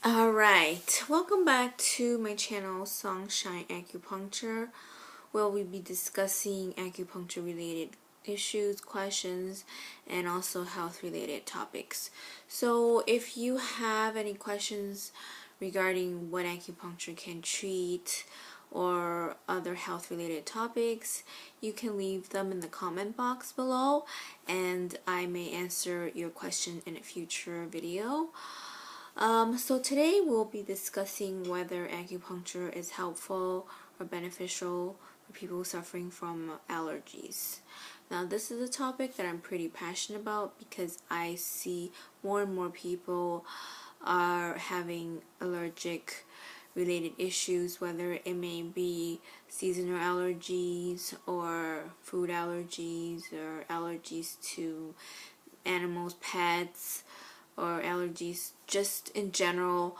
Alright, welcome back to my channel Sunshine Acupuncture, where we'll be discussing acupuncture related issues, questions, and also health related topics. So if you have any questions regarding what acupuncture can treat or other health related topics, you can leave them in the comment box below and I may answer your question in a future video. So today we'll be discussing whether acupuncture is helpful or beneficial for people suffering from allergies. Now this is a topic that I'm pretty passionate about because I see more and more people are having allergic related issues, whether it may be seasonal allergies or food allergies or allergies to animals, pets, or allergies just in general.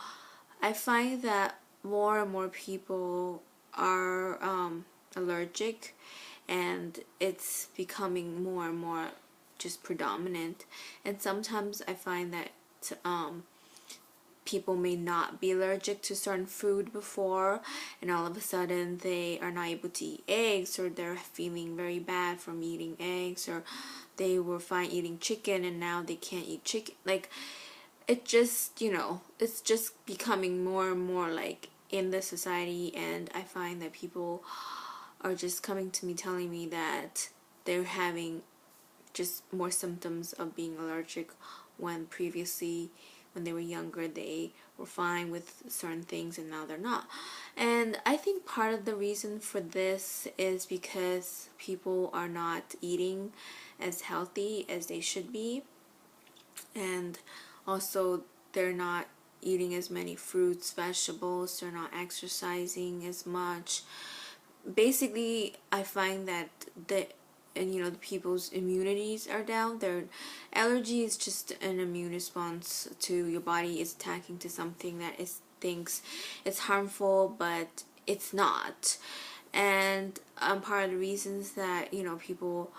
I find that more and more people are allergic, and it's becoming more and more just predominant. And sometimes I find that people may not be allergic to certain food before, and all of a sudden they are not able to eat eggs, or they're feeling very bad from eating eggs, or they were fine eating chicken and now they can't eat chicken. Like, it just, it's just becoming more and more like in the society, and I find that people are just coming to me telling me that they're having just more symptoms of being allergic when previously, when they were younger, they were fine with certain things and now they're not. And I think part of the reason for this is because people are not eating as healthy as they should be, and also they're not eating as many fruits, vegetables, they're not exercising as much. Basically, I find that the people's immunities are down. Their allergy is just an immune response to your body is attacking to something that is thinks it's harmful, but it's not. And part of the reasons that people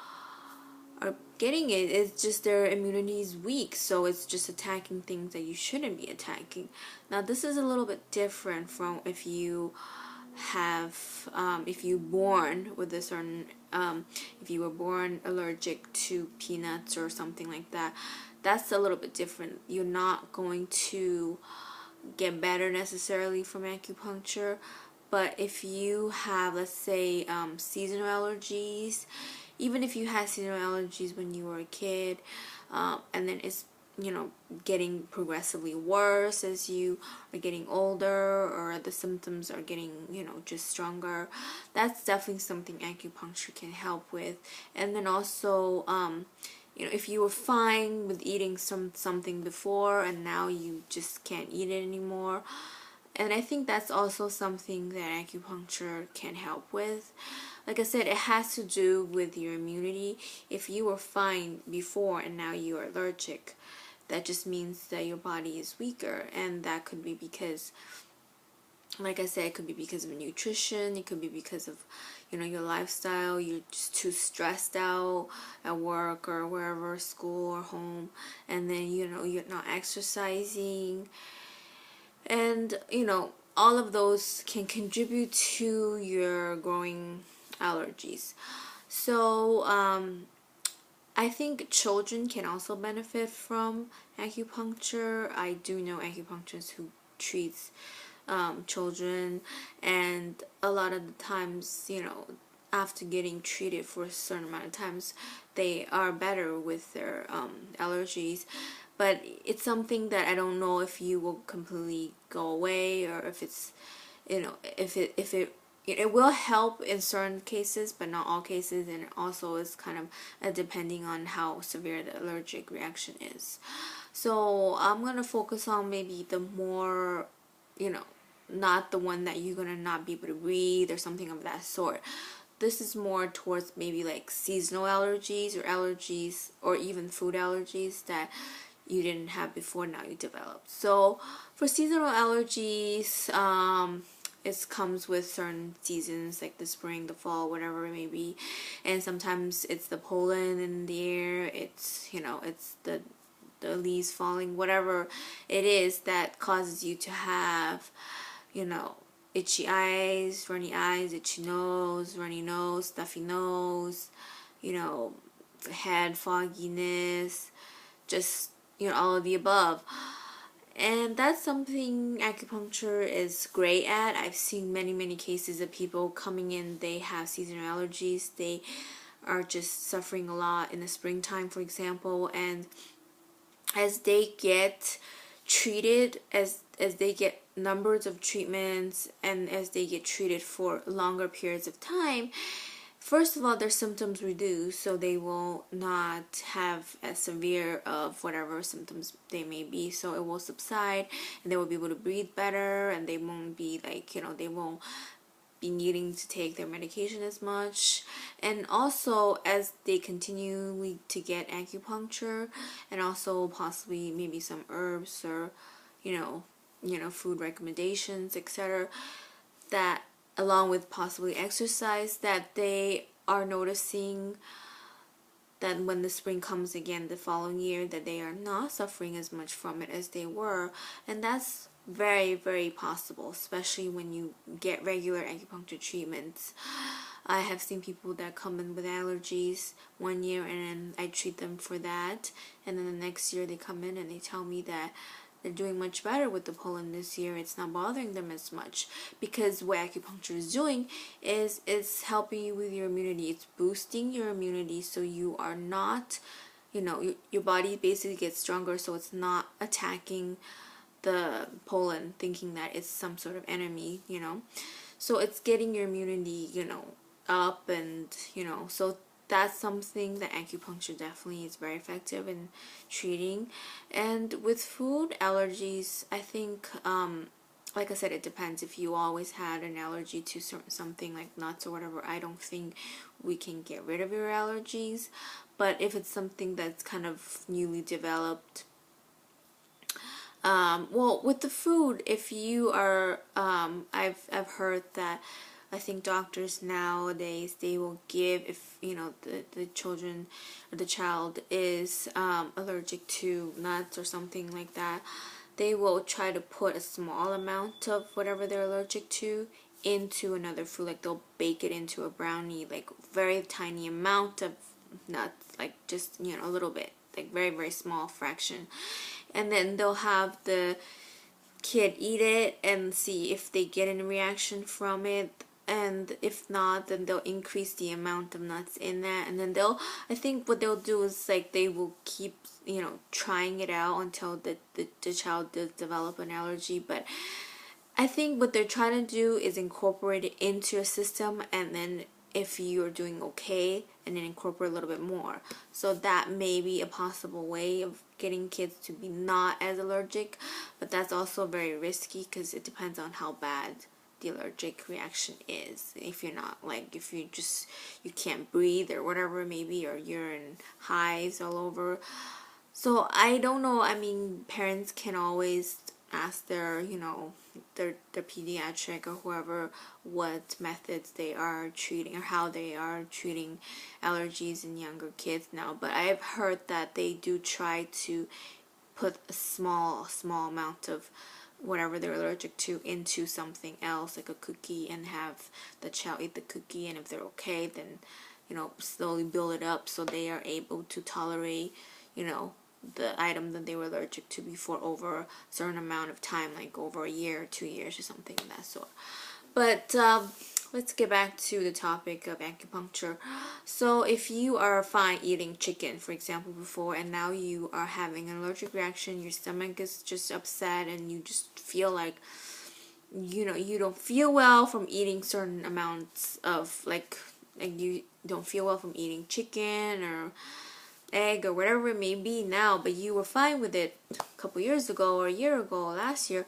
are getting it is just their immunity is weak, so it's just attacking things that you shouldn't be attacking. Now this is a little bit different from if you have if you born with a certain if you were born allergic to peanuts or something like that. That's a little bit different. You're not going to get better necessarily from acupuncture, but if you have, let's say, seasonal allergies, even if you had seasonal allergies when you were a kid, and then it's getting progressively worse as you are getting older, or the symptoms are getting just stronger, that's definitely something acupuncture can help with. And then also if you were fine with eating something before and now you just can't eat it anymore, and I think that's also something that acupuncture can help with. Like I said, it has to do with your immunity. If you were fine before and now you are allergic, that just means that your body is weaker, and that could be because, like I said, it could be because of nutrition, it could be because of your lifestyle. You're just too stressed out at work or wherever, school or home, and then you're not exercising, and all of those can contribute to your growing allergies. So I think children can also benefit from acupuncture. I do know acupuncturists who treats children, and a lot of the times, after getting treated for a certain amount of times, they are better with their allergies. But it's something that I don't know if you will completely go away, or if it's, if it will help in certain cases, but not all cases, and it also is kind of depending on how severe the allergic reaction is. So I'm gonna focus on maybe the more, not the one that you're gonna not be able to breathe or something of that sort. This is more towards maybe like seasonal allergies, or allergies, or even food allergies that you didn't have before, now you develop. So for seasonal allergies, it comes with certain seasons, like the spring, the fall, whatever it may be, and sometimes it's the pollen in the air, it's it's the the leaves falling, whatever it is that causes you to have, you know, itchy eyes, itchy nose, runny nose, stuffy nose, you know, head fogginess, just, you know, all of the above. And that's something acupuncture is great at. I've seen many cases of people coming in, they have seasonal allergies, they are just suffering a lot in the springtime, for example, and as they get treated, as they get numbers of treatments, and as they get treated for longer periods of time, first of all, their symptoms reduce, so they will not have as severe of whatever symptoms they may be, so it will subside, and they will be able to breathe better, and they won't be like, you know, they won't be needing to take their medication as much. And also, as they continue to get acupuncture, and also possibly maybe some herbs, or you know, food recommendations, etc., that along with possibly exercise, that they are noticing that when the spring comes again the following year, that they are not suffering as much from it as they were. And that's very possible, especially when you get regular acupuncture treatments. I have seen people that come in with allergies one year, and then I treat them for that, and then the next year they come in and they tell me that they're doing much better with the pollen this year. It's not bothering them as much, because what acupuncture is doing is it's helping you with your immunity. It's boosting your immunity, so you are not, you know, your body basically gets stronger, so it's not attacking the pollen thinking that it's some sort of enemy, you know. So it's getting your immunity, you know, up, and you know, so that's something that acupuncture definitely is very effective in treating. And with food allergies, I think, like I said, it depends. If you always had an allergy to something like nuts or whatever, I don't think we can get rid of your allergies. But if it's something that's kind of newly developed, well, with the food, if you are, I've heard that, I think doctors nowadays, they will give, if you know the children or the child is allergic to nuts or something like that, they will try to put a small amount of whatever they're allergic to into another food. Like they'll bake it into a brownie, like very tiny amount of nuts, like just, you know, a little bit, like very small fraction, and then they'll have the kid eat it and see if they get any reaction from it, and if not, then they'll increase the amount of nuts in that, and then I think what they'll do is like they will keep, you know, trying it out until the child does develop an allergy. But I think what they're trying to do is incorporate it into your system, and then if you're doing okay, and then incorporate a little bit more. So that may be a possible way of getting kids to be not as allergic, but that's also very risky because it depends on how bad the allergic reaction is. If you're not, like, if you can't breathe or whatever, maybe, or urine hives all over. So I don't know. I mean, parents can always ask their, you know, their pediatric or whoever what methods they are treating or how they are treating allergies in younger kids now. But I have heard that they do try to put a small amount of whatever they're allergic to into something else, like a cookie, and have the child eat the cookie, and if they're okay, then, you know, slowly build it up so they are able to tolerate, you know, the item that they were allergic to before over a certain amount of time, like over a year or 2 years or something of that sort. But let's get back to the topic of acupuncture. So if you are fine eating chicken, for example, before, and now you are having an allergic reaction, your stomach is just upset, and you just feel like, you know, you don't feel well from eating certain amounts of, like you don't feel well from eating chicken or egg or whatever it may be now, but you were fine with it a couple years ago or a year ago or last year,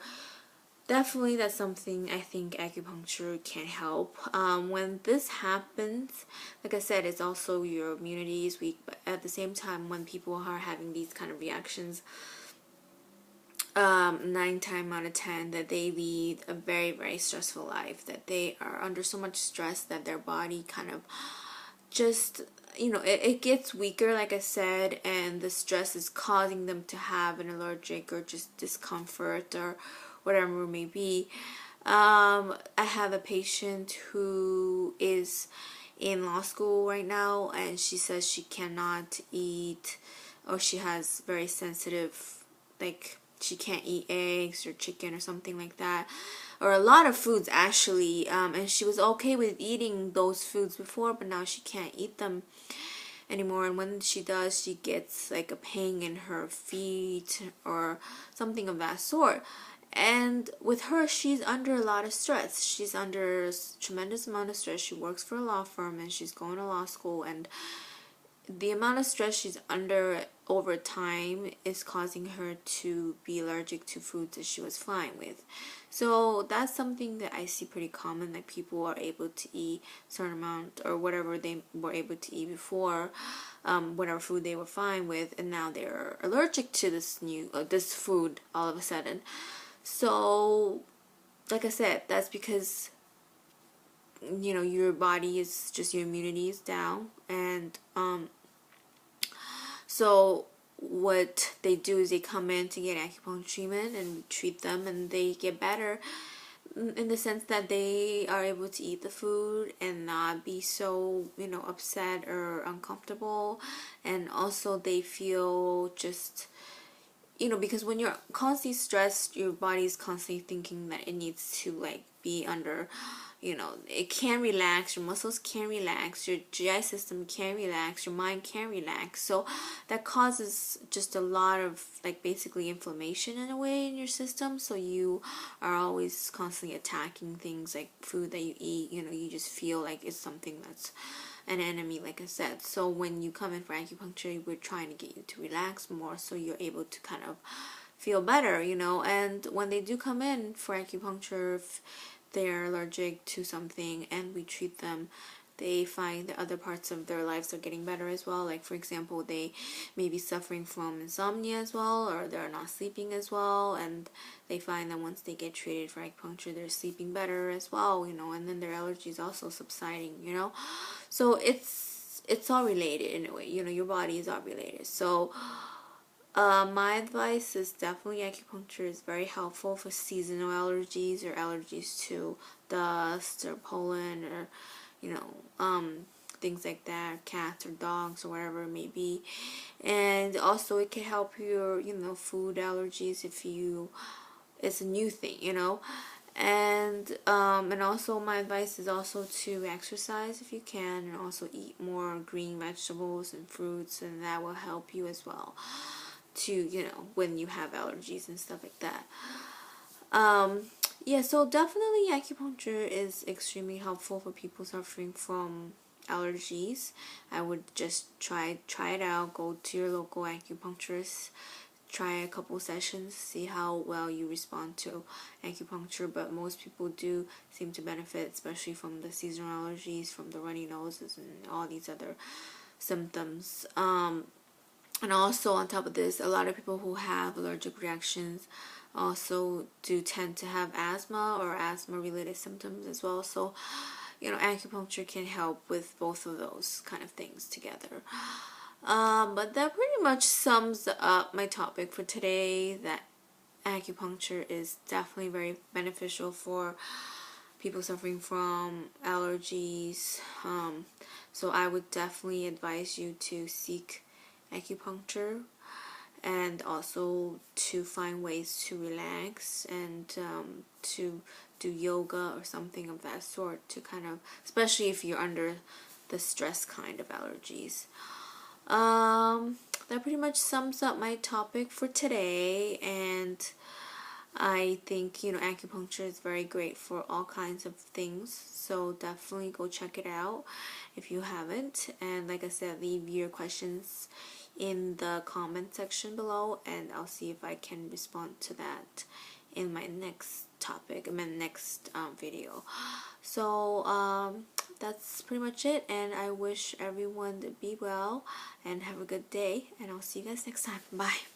definitely that's something I think acupuncture can help. When this happens, like I said, it's also your immunity is weak, but at the same time, when people are having these kind of reactions, 9 times out of 10 that they lead a very stressful life, that they are under so much stress that their body kind of just, it gets weaker, like I said, and the stress is causing them to have an allergic or just discomfort or whatever it may be. I have a patient who is in law school right now, and she says she cannot eat, or she has very sensitive, like she can't eat eggs or chicken or something like that, or a lot of foods actually, and she was okay with eating those foods before, but now she can't eat them anymore. And when she does, she gets like a pain in her feet or something of that sort. And with her, she's under a lot of stress. She's under a tremendous amount of stress. She works for a law firm and she's going to law school, and the amount of stress she's under over time is causing her to be allergic to foods that she was fine with. So that's something that I see pretty common, that people are able to eat certain amount or whatever they were able to eat before, whatever food they were fine with, and now they're allergic to this food all of a sudden. So like I said, that's because your body is just, your immunity is down, and so what they do is they come in to get acupuncture treatment, and we treat them, and they get better in the sense that they are able to eat the food and not be so upset or uncomfortable. And also they feel just, because when you're constantly stressed, your body is constantly thinking that it needs to like be under, it can relax, your muscles can relax, your GI system can relax, your mind can relax. So that causes just a lot of like basically inflammation in a way in your system. So you are always constantly attacking things like food that you eat. You just feel like it's something that's an enemy, like I said. So when you come in for acupuncture, we're trying to get you to relax more so you're able to kind of feel better, and when they do come in for acupuncture, if they're allergic to something and we treat them, they find that other parts of their lives are getting better as well. Like for example, they may be suffering from insomnia as well, or they're not sleeping as well, and they find that once they get treated for acupuncture, they're sleeping better as well, and then their allergies also subsiding, so it's all related in a way, your body is all related. So my advice is definitely acupuncture is very helpful for seasonal allergies or allergies to dust or pollen or things like that, cats or dogs or whatever it may be. And also it can help your food allergies if it's a new thing, and also my advice is also to exercise if you can, and also eat more green vegetables and fruits, and that will help you as well to when you have allergies and stuff like that. Yeah, so definitely acupuncture is extremely helpful for people suffering from allergies. I would just try it out. Go to your local acupuncturist, try a couple sessions, see how well you respond to acupuncture. But most people do seem to benefit, especially from the seasonal allergies, from the runny noses and all these other symptoms. And also on top of this, a lot of people who have allergic reactions also do tend to have asthma or asthma related symptoms as well. So acupuncture can help with both of those kind of things together. But that pretty much sums up my topic for today, that acupuncture is definitely very beneficial for people suffering from allergies. So I would definitely advise you to seek acupuncture, and also to find ways to relax, and to do yoga or something of that sort, to kind of, especially if you're under the stress kind of allergies. That pretty much sums up my topic for today, and I think acupuncture is very great for all kinds of things, so definitely go check it out if you haven't. And like I said, leave your questions in the comment section below, and I'll see if I can respond to that in my next topic, in my next video. So that's pretty much it, and I wish everyone to be well and have a good day, and I'll see you guys next time. Bye.